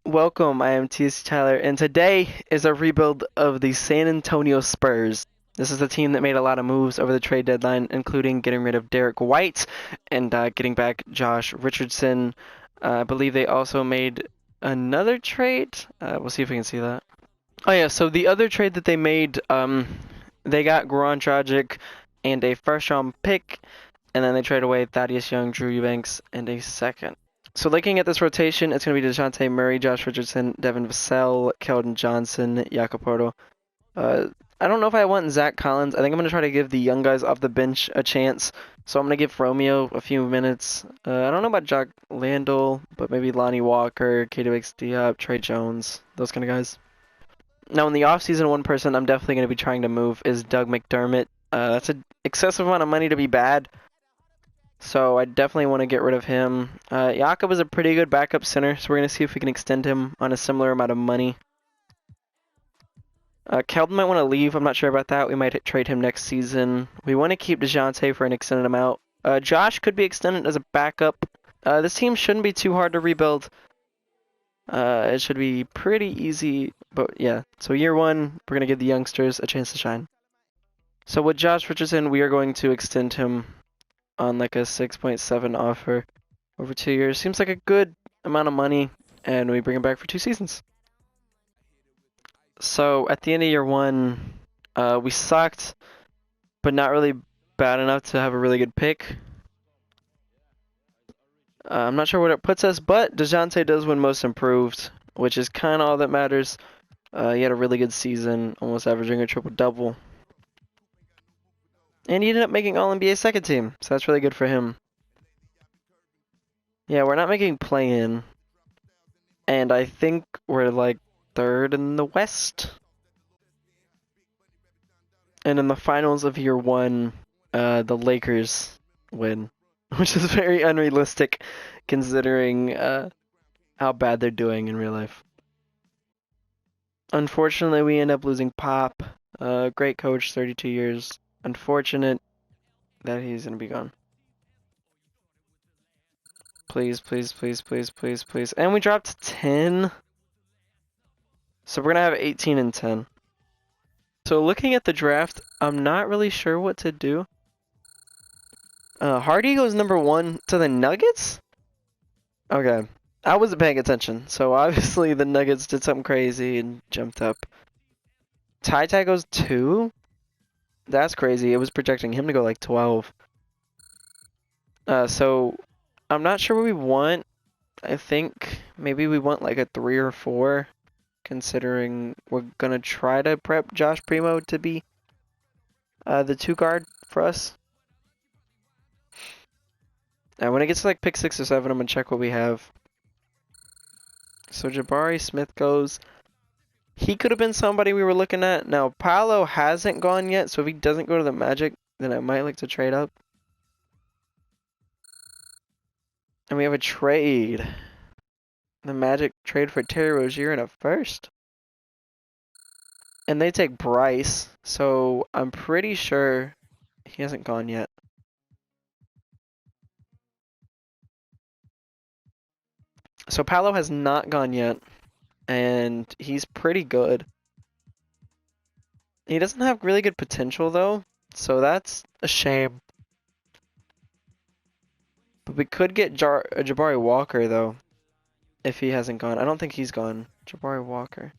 Welcome, I am TC Tyler, and today is a rebuild of the San Antonio Spurs. This is a team that made a lot of moves over the trade deadline, including getting rid of Derek White and getting back Josh Richardson. I believe they also made another trade. We'll see if we can see that. Oh yeah, so the other trade that they made, they got Goran Dragic and a first-round pick, and then they trade away Thaddeus Young, Drew Eubanks, and a second. So looking at this rotation, it's going to be Dejounte Murray, Josh Richardson, Devin Vassell, Keldon Johnson, Jakob Poeltl. I don't know if I want Zach Collins. I think I'm going to try to give the young guys off the bench a chance. So I'm going to give Romeo a few minutes. I don't know about Jock Landell, but maybe Lonnie Walker, KWX Diop, Trey Jones, those kind of guys. Now in the offseason, one person I'm definitely going to be trying to move is Doug McDermott. That's an excessive amount of money to be bad. So I definitely want to get rid of him. Jakob is a pretty good backup center, so we're going to see if we can extend him on a similar amount of money. Keldon might want to leave. I'm not sure about that. We might trade him next season. We want to keep Dejounte for an extended amount. Josh could be extended as a backup. This team shouldn't be too hard to rebuild. It should be pretty easy, but yeah. So year one, we're going to give the youngsters a chance to shine. So with Josh Richardson, we are going to extend him on like a 6.7 offer over 2 years. Seems like a good amount of money, and we bring him back for 2 seasons. So at the end of year one, we sucked, but not really bad enough to have a really good pick. I'm not sure what it puts us, but Dejounte does win most improved, which is kind of all that matters. He had a really good season, almost averaging a triple-double. And he ended up making All-NBA second team, so that's really good for him. Yeah, we're not making play-in, and I think we're like third in the West. And in the finals of year one, the Lakers win, which is very unrealistic considering how bad they're doing in real life. Unfortunately, we end up losing Pop. Great coach, 32 years. Unfortunate that he's going to be gone. Please, please, please, please, please, please. And we dropped 10. So we're going to have 18 and 10. So looking at the draft, I'm not really sure what to do. Hardy goes number 1 to the Nuggets? Okay. I wasn't paying attention, so obviously the Nuggets did something crazy and jumped up. Ty goes 2? That's crazy. It was projecting him to go like 12. So I'm not sure what we want. I think maybe we want like a 3 or 4, considering we're gonna try to prep Josh Primo to be the 2 guard for us. And when it gets to like pick 6 or 7, I'm gonna check what we have. So Jabari Smith goes. He could have been somebody we were looking at. Now, Paolo hasn't gone yet, so if he doesn't go to the Magic, then I might like to trade up. And we have a trade. The Magic trade for Terry Rozier in a first. And they take Bryce, so I'm pretty sure he hasn't gone yet. So Paolo has not gone yet, and he's pretty good. He doesn't have really good potential, though, so that's a shame. But we could get Jabari Walker, though, if he hasn't gone. I don't think he's gone. Jabari Walker.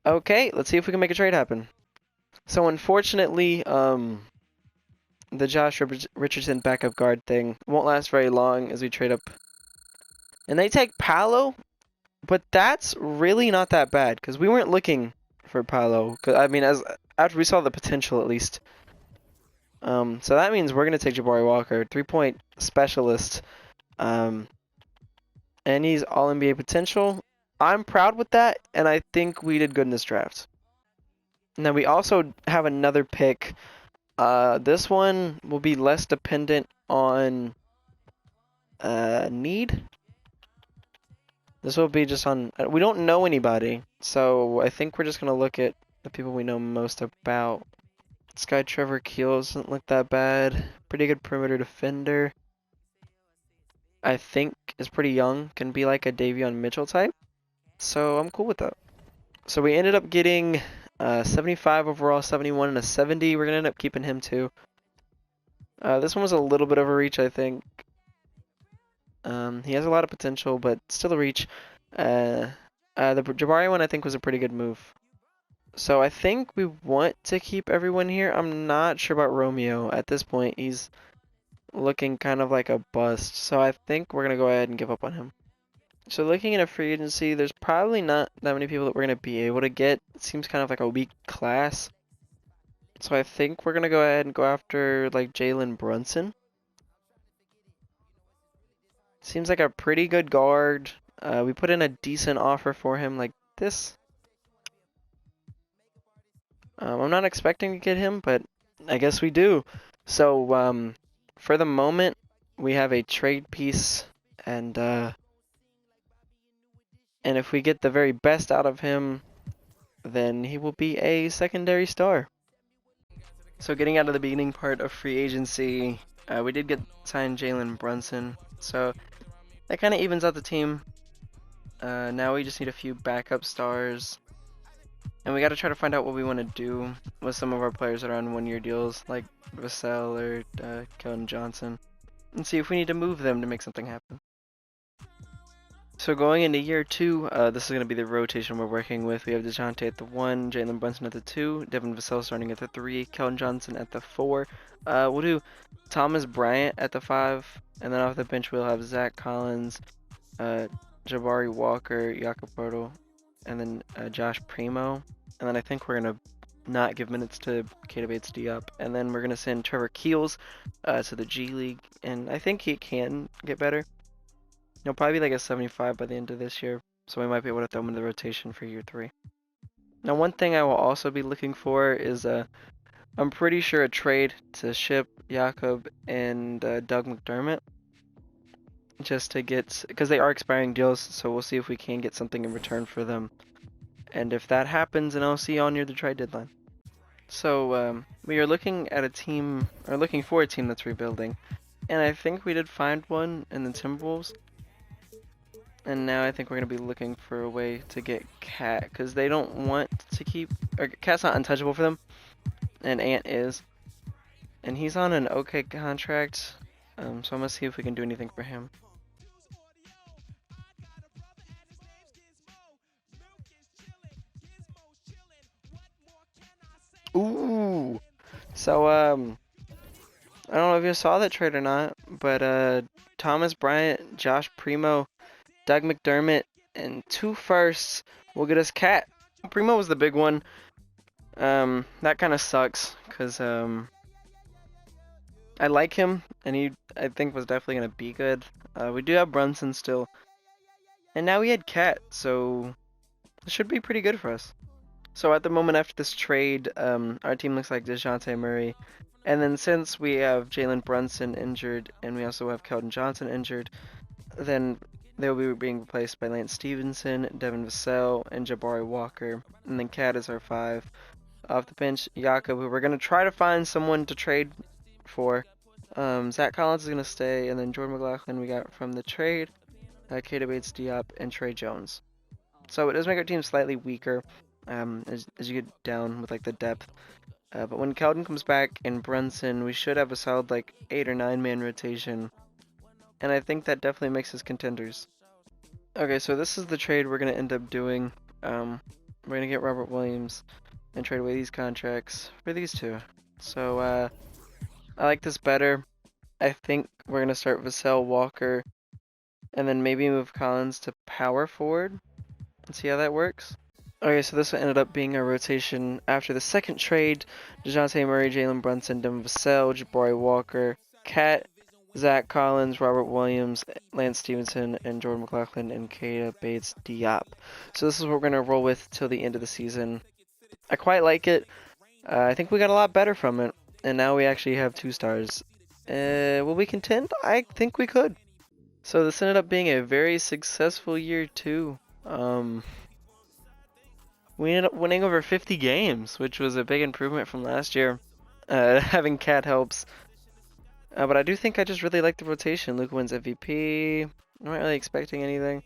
Okay, let's see if we can make a trade happen. So unfortunately, the Josh Richardson backup guard thing won't last very long as we trade up. And they take Paolo, but that's really not that bad because we weren't looking for Paolo. I mean, after we saw the potential at least. So that means we're gonna take Jabari Walker, 3-point specialist. And he's all NBA potential. I'm proud with that, and I think we did good in this draft. Now we also have another pick. This one will be less dependent on need. This will be just on. We don't know anybody, so I think we're just gonna look at the people we know most about. This guy Trevor Keels doesn't look that bad. Pretty good perimeter defender. I think is pretty young, can be like a Davion Mitchell type. So I'm cool with that. So we ended up getting 75 overall, 71, and a 70. We're going to end up keeping him too. This one was a little bit of a reach, I think. He has a lot of potential, but still a reach. The Jabari one, I think, was a pretty good move. So I think we want to keep everyone here. I'm not sure about Romeo. At this point, he's looking kind of like a bust. So I think we're going to go ahead and give up on him. So looking at a free agency, there's probably not that many people that we're going to be able to get. It seems kind of like a weak class. So I think we're going to go ahead and go after like Jalen Brunson. Seems like a pretty good guard. We put in a decent offer for him like this. I'm not expecting to get him, but I guess we do. So for the moment, we have a trade piece, and if we get the very best out of him, then he will be a secondary star. So getting out of the beginning part of free agency, we did get signed Jalen Brunson. So that kind of evens out the team. Now we just need a few backup stars. And we got to try to find out what we want to do with some of our players that are on one-year deals, like Vassell or Keldon Johnson, and see if we need to move them to make something happen. So going into year 2, this is going to be the rotation we're working with. We have Dejounte at the 1, Jalen Brunson at the 2, Devin Vassell starting at the 3, Keldon Johnson at the 4. We'll do Thomas Bryant at the 5, and then off the bench we'll have Zach Collins, Jabari Walker, Jakob Poeltl, and then Josh Primo. And then I think we're going to not give minutes to Keita Bates-Diop. And then we're going to send Trevor Keels to the G League. And I think he can get better. He'll probably be like a 75 by the end of this year. So we might be able to throw him into the rotation for year 3. Now one thing I will also be looking for is I'm pretty sure a trade to ship Jakob and Doug McDermott. Just to get, because they are expiring deals, so we'll see if we can get something in return for them. And if that happens, then I'll see y'all near the trade deadline. So we are looking at a team, or looking for a team that's rebuilding. And I think we did find one in the Timberwolves. And now I think we're going to be looking for a way to get Cat, because they don't want to keep, or Cat's not untouchable for them, and Ant is. And he's on an okay contract, so I'm going to see if we can do anything for him. Ooh! So, I don't know if you saw that trade or not, but Thomas Bryant, Josh Primo, Doug McDermott, and 2 firsts will get us Cat. Primo was the big one. That kind of sucks, because I like him, and he, I think, was definitely going to be good. We do have Brunson still. And now we had Cat, so it should be pretty good for us. So at the moment after this trade, our team looks like Dejounte Murray. And then since we have Jalen Brunson injured, and we also have Keldon Johnson injured, then they'll be being replaced by Lance Stevenson, Devin Vassell, and Jabari Walker. And then Cat is our 5. Off the bench, Jakob, who we're going to try to find someone to trade for. Zach Collins is going to stay, and then Jordan McLaughlin we got from the trade, Keita Bates-Diop, and Trey Jones. So it does make our team slightly weaker as you get down with like the depth. But when Keldon comes back and Brunson, we should have a solid like 8 or 9 man rotation. And I think that definitely makes us contenders. Okay, so this is the trade we're going to end up doing. We're going to get Robert Williams and trade away these contracts for these 2. So I like this better. I think we're going to start Vassell, Walker, and then maybe move Collins to power forward and see how that works. Okay, so this ended up being a rotation after the second trade. Dejounte Murray, Jalen Brunson, Devin Vassell, Jabari Walker, Cat, Zach Collins, Robert Williams, Lance Stevenson, and Jordan McLaughlin, and Keita Bates-Diop. So this is what we're going to roll with till the end of the season. I quite like it. I think we got a lot better from it, and now we actually have 2 stars. Will we contend? I think we could. So this ended up being a very successful year 2. We ended up winning over 50 games, which was a big improvement from last year. Having Cat helps. But I do think I just really like the rotation. Luke wins MVP. I'm not really expecting anything.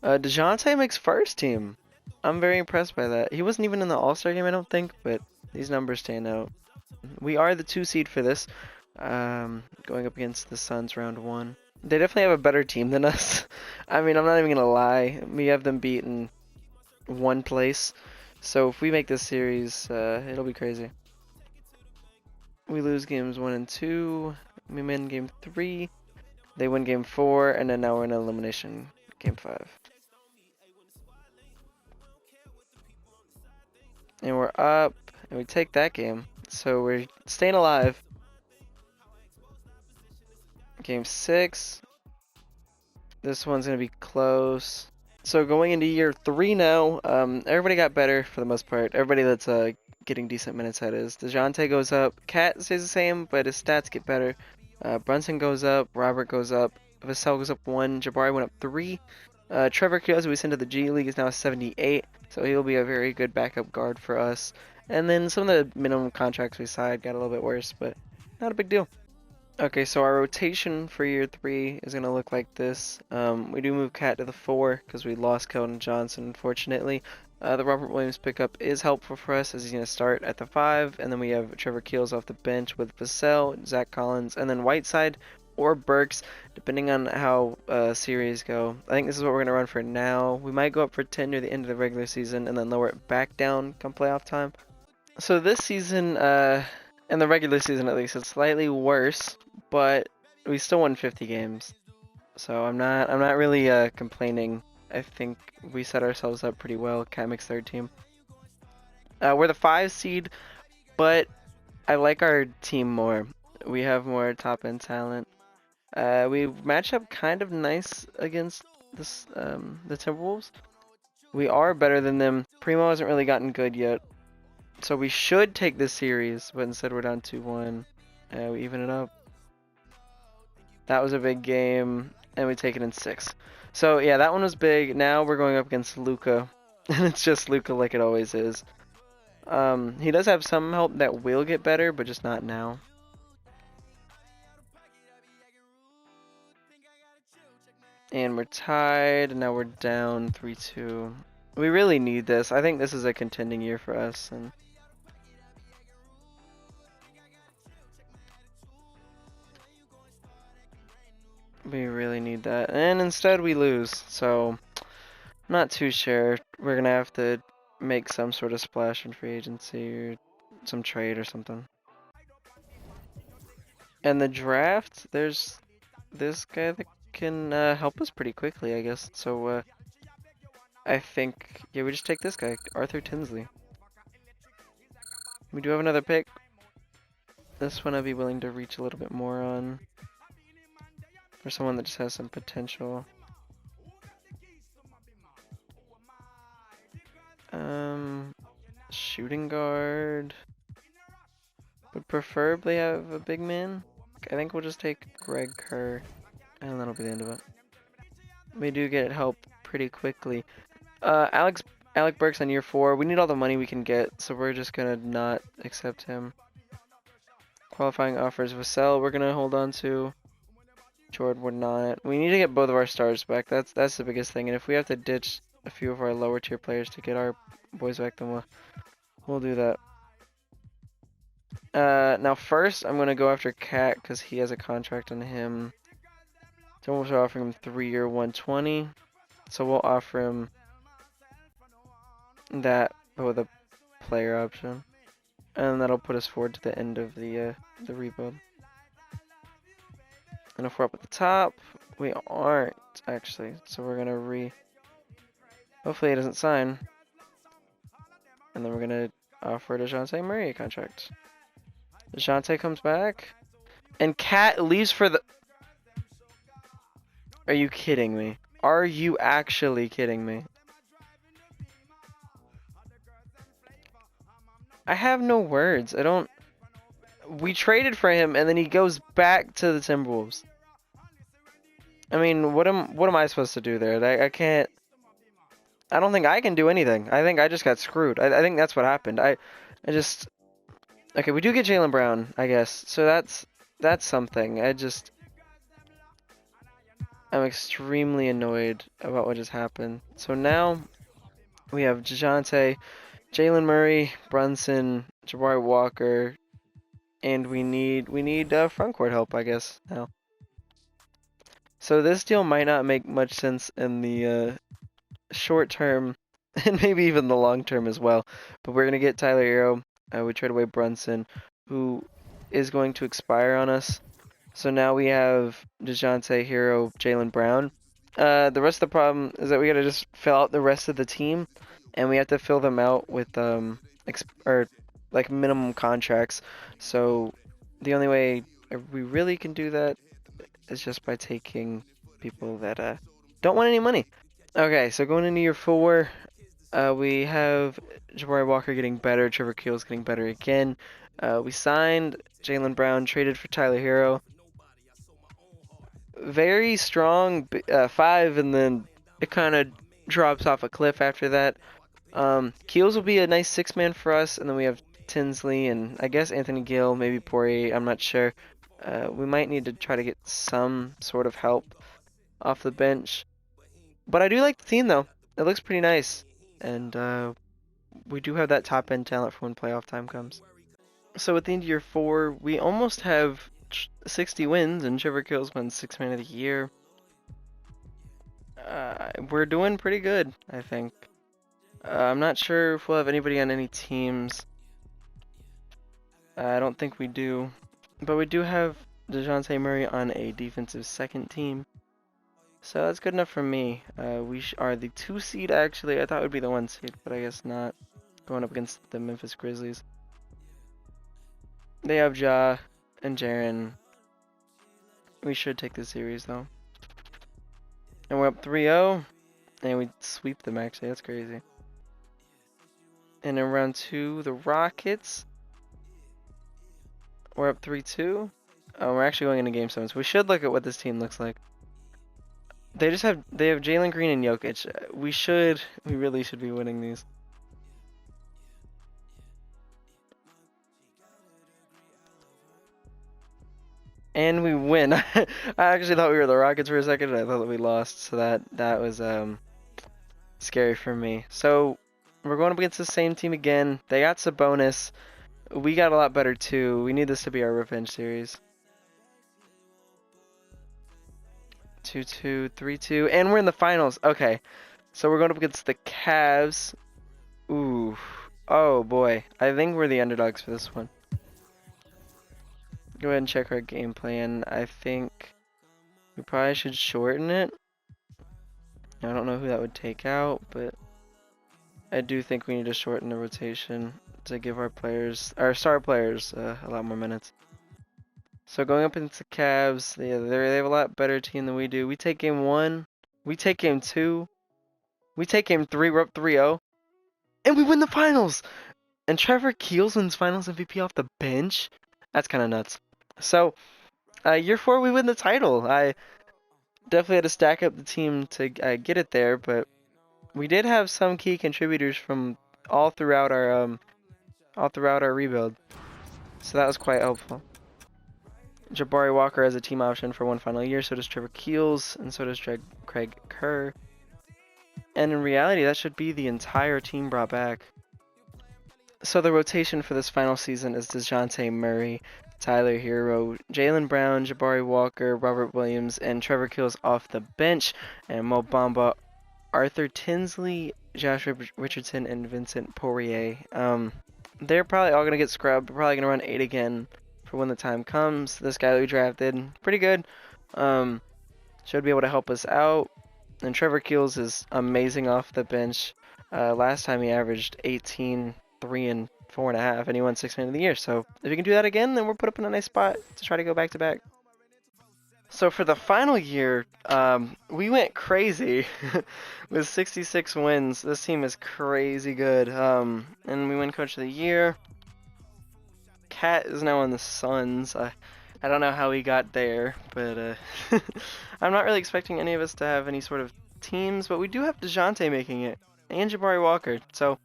Dejounte makes first team. I'm very impressed by that. He wasn't even in the All-Star game, I don't think, but these numbers stand out. We are the 2 seed for this, going up against the Suns round 1. They definitely have a better team than us. I mean, I'm not even gonna lie. We have them beat in 1 place. So if we make this series, it'll be crazy. We lose games 1 and 2. We win game 3. They win game 4, and then now we're in elimination game 5. And we're up, and we take that game. So we're staying alive. Game 6. This one's going to be close. So going into year 3 now, everybody got better for the most part. Everybody that's getting decent minutes, that is. Dejounte goes up. Cat stays the same, but his stats get better. Brunson goes up. Robert goes up. Vassell goes up 1. Jabari went up 3. Trevor Keels, we sent to the G League, is now 78. So he'll be a very good backup guard for us. And then some of the minimum contracts we signed got a little bit worse, but not a big deal. Okay, so our rotation for year 3 is going to look like this. We do move Cat to the 4 because we lost Keldon Johnson, unfortunately. The Robert Williams pickup is helpful for us as he's going to start at the 5. And then we have Trevor Keels off the bench with Vassell, Zach Collins, and then Whiteside or Burks, depending on how series go. I think this is what we're going to run for now. We might go up for 10 near the end of the regular season and then lower it back down come playoff time. So this season, in the regular season at least, it's slightly worse, but we still won 50 games. So I'm not really complaining. I think we set ourselves up pretty well. Cat makes 3rd team. We're the 5 seed, but I like our team more. We have more top end talent. We match up kind of nice against this the Timberwolves. We are better than them. Primo hasn't really gotten good yet. So we should take this series, but instead we're down 2-1. We even it up. That was a big game, and we take it in 6. So yeah, that one was big. Now we're going up against Luka, and it's just Luka like it always is. He does have some help that will get better, but just not now. And we're tied, and now we're down 3-2. We really need this. I think this is a contending year for us, and we really need that. And instead we lose, so I'm not too sure. We're gonna have to make some sort of splash in free agency or some trade or something. And the draft, there's this guy that can help us pretty quickly, I guess. So I think, yeah, we just take this guy, Arthur Tinsley. We do have another pick. This one I'd be willing to reach a little bit more on. For someone that just has some potential. Shooting guard. Would preferably have a big man. I think we'll just take Greg Kerr, and that'll be the end of it. We do get help pretty quickly. Alec Burks on year 4. We need all the money we can get, so we're just gonna not accept him. Qualifying offers Vassell, we're gonna hold on to. Jordan, we're not. We need to get both of our stars back. That's the biggest thing. And if we have to ditch a few of our lower tier players to get our boys back, then we'll do that. Now first, I'm gonna go after Cat because he has a contract on him. Timberwolves are offering him 3-year 120, so we'll offer him that, but with a player option, and that'll put us forward to the end of the rebuild. And if we're up at the top, we aren't actually, so we're gonna hopefully he doesn't sign, and then we're gonna offer Dejounte Murray a contract. Dejounte comes back, and Cat leaves for the. Are you kidding me? Are you actually kidding me? I have no words. I don't. We traded for him, and then he goes back to the Timberwolves. I mean, what am I supposed to do there? I can't. I don't think I can do anything. I think I just got screwed. I think that's what happened. I just. Okay, we do get Jaylen Brown, I guess. So that's something. I'm extremely annoyed about what just happened. So now we have Dejounte, Jalen Murray, Brunson, Jabari Walker, and we need front court help, I guess now. So this deal might not make much sense in the short term, and maybe even the long term as well. But we're gonna get Tyler Hero. We trade away Brunson, who is going to expire on us. So now we have Dejounte, Hero, Jalen Brown. The rest of the problem is that we gotta just fill out the rest of the team, and we have to fill them out with or like minimum contracts. So the only way we really can do that is just by taking people that don't want any money. Okay, so going into year 4, we have Jabari Walker getting better, Trevor Keels getting better again. We signed Jalen Brown, traded for Tyler Hero. Very strong 5, and then it kind of drops off a cliff after that. Keels will be a nice 6-man for us, and then we have Tinsley and I guess Anthony Gill, maybe Poirier, I'm not sure. We might need to try to get some sort of help off the bench. But I do like the team, though. It looks pretty nice. And we do have that top-end talent for when playoff time comes. So at the end of year 4, we almost have 60 wins, and Trevor Keels won 6-man of the year. We're doing pretty good, I think. I'm not sure if we'll have anybody on any teams. I don't think we do. But we do have Dejounte Murray on a defensive second team. So that's good enough for me. We are the 2 seed, actually. I thought it would be the 1 seed, but I guess not. Going up against the Memphis Grizzlies. They have Ja and Jaren. We should take this series, though. And we're up 3-0. And we sweep them, actually. That's crazy. And in round 2, the Rockets. We're up 3-2. We're actually going into Game 7, so we should look at what this team looks like. They have Jalen Green and Jokic. We really should be winning these. And we win. I actually thought we were the Rockets for a second, and I thought that we lost, so that was scary for me. So we're going up against the same team again. They got Sabonis. We got a lot better too. We need this to be our revenge series. 2-2, 3-2, and we're in the finals. Okay, so we're going up against the Cavs. Ooh, oh boy. I think we're the underdogs for this one. Go ahead and check our game plan. I think we probably should shorten it. I don't know who that would take out, but I do think we need to shorten the rotation to give our star players, a lot more minutes. So going up against the Cavs, they have a lot better team than we do. We take game 1, we take game 2, we take game 3, we're up 3-0, and we win the finals! And Trevor Keels wins finals MVP off the bench? That's kind of nuts. So, year 4, we win the title. I definitely had to stack up the team to get it there, but we did have some key contributors from all throughout our rebuild. So that was quite helpful. Jabari Walker has a team option for 1 final year, so does Trevor Keels, and so does Craig Kerr. And in reality, that should be the entire team brought back. So the rotation for this final season is Dejounte Murray, Tyler Hero, Jalen Brown, Jabari Walker, Robert Williams, and Trevor Keels off the bench, and Mo Bamba, Arthur Tinsley, Josh Richardson, and Vincent Poirier. They're probably all going to get scrubbed. We're probably going to run 8 again for when the time comes. This guy that we drafted, pretty good. Should be able to help us out. And Trevor Keels is amazing off the bench. Last time he averaged 18, 3, and 4.5, and he won 6-man of the year. So if you can do that again, then we're put up in a nice spot to try to go back to back. So for the final year, we went crazy with 66 wins. This team is crazy good. And we win Coach of the Year. Cat is now on the Suns. I don't know how he got there, but I'm not really expecting any of us to have any sort of teams, but we do have Dejounte making it, and Jabari Walker. So,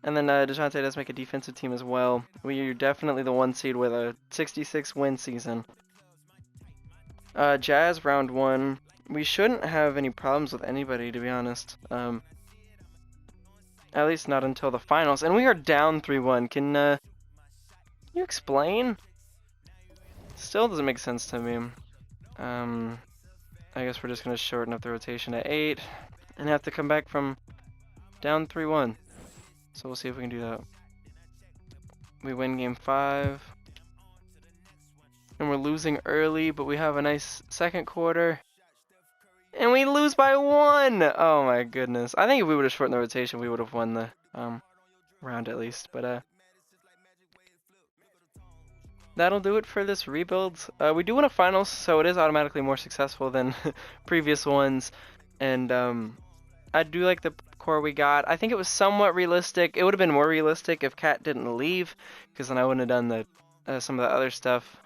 and then Dejounte does make a defensive team as well. We are definitely the 1 seed with a 66 win season. Jazz round 1. We shouldn't have any problems with anybody, to be honest. At least not until the finals. And we are down 3-1. Can you explain? Still doesn't make sense to me. I guess we're just gonna shorten up the rotation to 8 and have to come back from down 3-1. So we'll see if we can do that. We win game 5. And we're losing early, but we have a nice second quarter. And we lose by 1! Oh my goodness. I think if we would have shortened the rotation, we would have won the round at least. But that'll do it for this rebuild. We do win a finals, so it is automatically more successful than previous ones. And I do like the core we got. I think it was somewhat realistic. It would have been more realistic if Cat didn't leave, because then I wouldn't have done the some of the other stuff.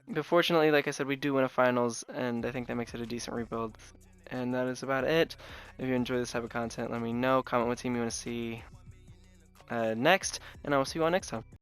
But fortunately, like I said, we do win a finals, and I think that makes it a decent rebuild. And that is about it. If you enjoy this type of content, let me know. Comment what team you want to see next, and I will see you all next time.